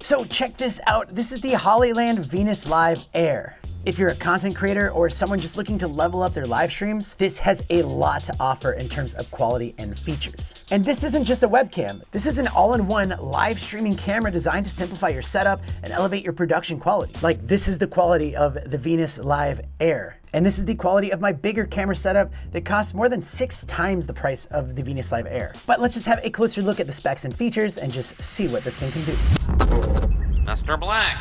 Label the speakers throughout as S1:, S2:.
S1: So check this out. This is the Hollyland Venus Live Air. If you're a content creator or someone just looking to level up their live streams, this has a lot to offer in terms of quality and features. And this isn't just a webcam. This is an all-in-one live streaming camera designed to simplify your setup and elevate your production quality. Like, this is the quality of the Venus Live Air. And this is the quality of my bigger camera setup that costs more than 6 times the price of the Venus Live Air. But let's just have a closer look at the specs and features and just see what this thing can do.
S2: Mr. Black.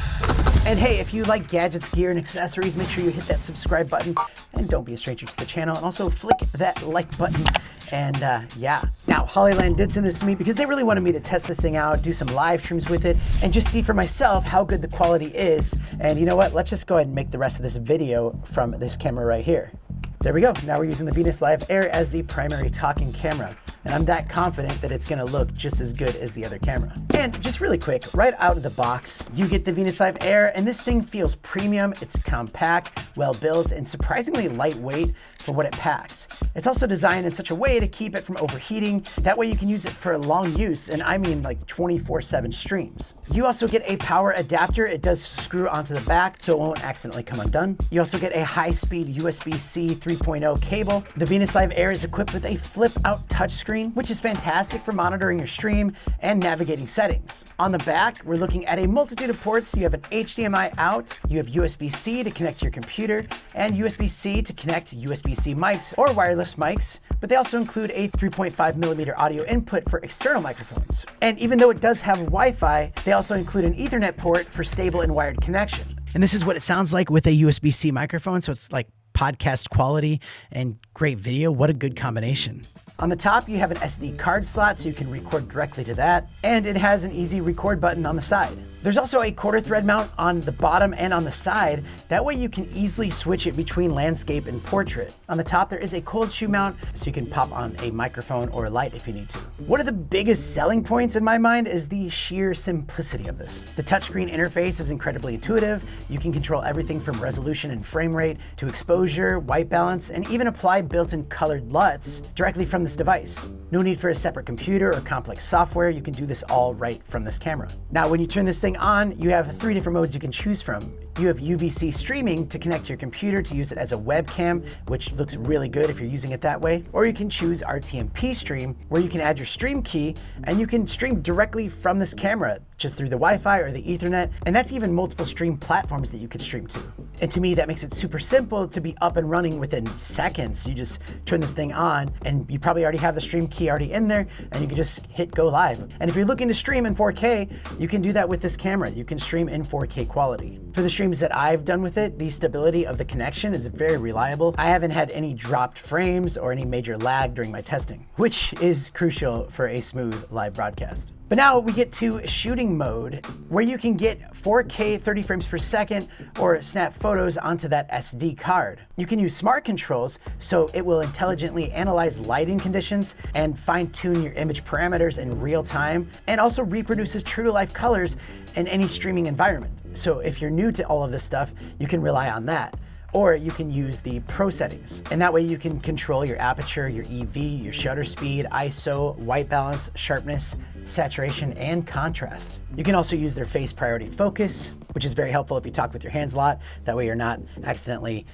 S1: And hey, if you like gadgets, gear, and accessories, make sure you hit that subscribe button and don't be a stranger to the channel, and also flick that like button. And yeah. Now, Hollyland did send this to me because they really wanted me to test this thing out, do some live streams with it, and just see for myself how good the quality is. And you know what? Let's just go ahead and make the rest of this video from this camera right here. There we go. Now we're using the Venus Live Air as the primary talking camera. And I'm that confident that it's gonna look just as good as the other camera. And just really quick, right out of the box, you get the Venus Live Air, and this thing feels premium. It's compact, well built, and surprisingly lightweight for what it packs. It's also designed in such a way to keep it from overheating. That way you can use it for long use, and I mean like 24/7 streams. You also get a power adapter. It does screw onto the back so it won't accidentally come undone. You also get a high-speed USB-C 3.0 cable. The Venus Live Air is equipped with a flip-out touchscreen, which is fantastic for monitoring your stream and navigating settings. On the back, we're looking at a multitude of ports. You have an HDMI out, you have USB-C to connect to your computer, and USB-C to connect USB-C mics or wireless mics, but they also include a 3.5mm audio input for external microphones. And even though it does have Wi-Fi, they also include an Ethernet port for stable and wired connection. And this is what it sounds like with a USB-C microphone, so it's like podcast quality and great video. What a good combination. On the top, you have an SD card slot so you can record directly to that, and it has an easy record button on the side. There's also a quarter thread mount on the bottom and on the side. That way you can easily switch it between landscape and portrait. On the top, there is a cold shoe mount so you can pop on a microphone or a light if you need to. One of the biggest selling points in my mind is the sheer simplicity of this. The touchscreen interface is incredibly intuitive. You can control everything from resolution and frame rate to exposure, white balance, and even apply built-in colored LUTs directly from this device. No need for a separate computer or complex software. You can do this all right from this camera. Now, when you turn this thing on, you have 3 different modes you can choose from. You have UVC streaming to connect to your computer to use it as a webcam, which looks really good if you're using it that way. Or you can choose RTMP stream, where you can add your stream key and you can stream directly from this camera, just through the Wi-Fi or the Ethernet. And that's even multiple stream platforms that you could stream to. And to me, that makes it super simple to be up and running within seconds. You just turn this thing on and you probably already have the stream key already in there, and you can just hit go live. And if you're looking to stream in 4K, you can do that with this camera. You can stream in 4K quality. For the streams that I've done with it, the stability of the connection is very reliable. I haven't had any dropped frames or any major lag during my testing, which is crucial for a smooth live broadcast. But now we get to shooting mode, where you can get 4K 30 frames per second or snap photos onto that SD card. You can use smart controls, so it will intelligently analyze lighting conditions and fine-tune your image parameters in real time, and also reproduces true-to-life colors in any streaming environment. So if you're new to all of this stuff, you can rely on that. Or you can use the Pro settings. And that way you can control your aperture, your EV, your shutter speed, ISO, white balance, sharpness, saturation, and contrast. You can also use their face priority focus, which is very helpful if you talk with your hands a lot. That way you're not accidentally,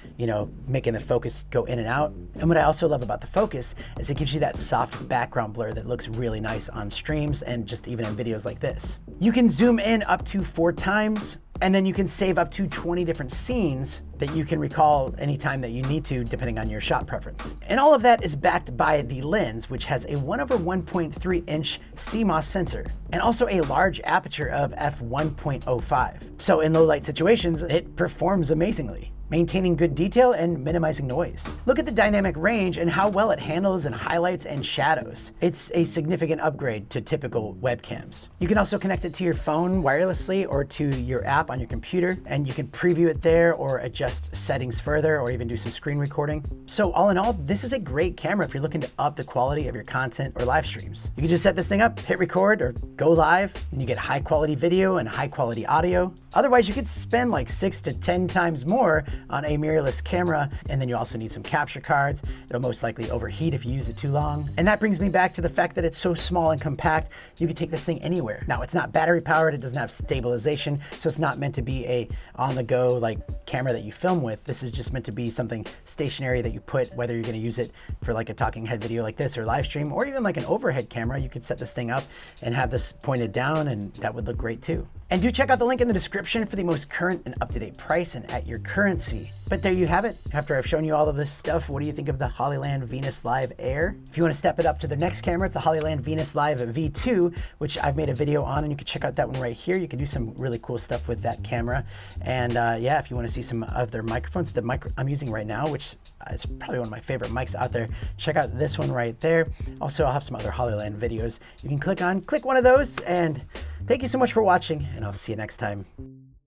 S1: making the focus go in and out. And what I also love about the focus is it gives you that soft background blur that looks really nice on streams and just even in videos like this. You can zoom in up to 4 times, and then you can save up to 20 different scenes that you can recall anytime that you need to, depending on your shot preference. And all of that is backed by the lens, which has a 1/1.3 inch CMOS sensor, and also a large aperture of f1.05. So in low light situations, it performs amazingly, maintaining good detail and minimizing noise. Look at the dynamic range and how well it handles and highlights and shadows. It's a significant upgrade to typical webcams. You can also connect it to your phone wirelessly or to your app on your computer, and you can preview it there or adjust settings further or even do some screen recording. So all in all, this is a great camera if you're looking to up the quality of your content or live streams. You can just set this thing up, hit record or go live, and you get high quality video and high quality audio. Otherwise, you could spend like 6 to 10 times more on a mirrorless camera. And then you also need some capture cards. It'll most likely overheat if you use it too long. And that brings me back to the fact that it's so small and compact, you can take this thing anywhere. Now, it's not battery powered, it doesn't have stabilization, so it's not meant to be a on-the-go like camera that you film with. This is just meant to be something stationary that you put, whether you're gonna use it for like a talking head video like this or live stream, or even like an overhead camera. You could set this thing up and have this pointed down, and that would look great too. And do check out the link in the description for the most current and up-to-date price and at your currency. But there you have it. After I've shown you all of this stuff, what do you think of the Hollyland Venus Live Air? If you want to step it up to the next camera, it's the Hollyland Venus Live V2, which I've made a video on, and you can check out that one right here. You can do some really cool stuff with that camera. And yeah, if you want to see some of their microphones, the mic I'm using right now, which is probably one of my favorite mics out there, check out this one right there. Also, I'll have some other Hollyland videos you can click one of those. And thank you so much for watching, and I'll see you next time.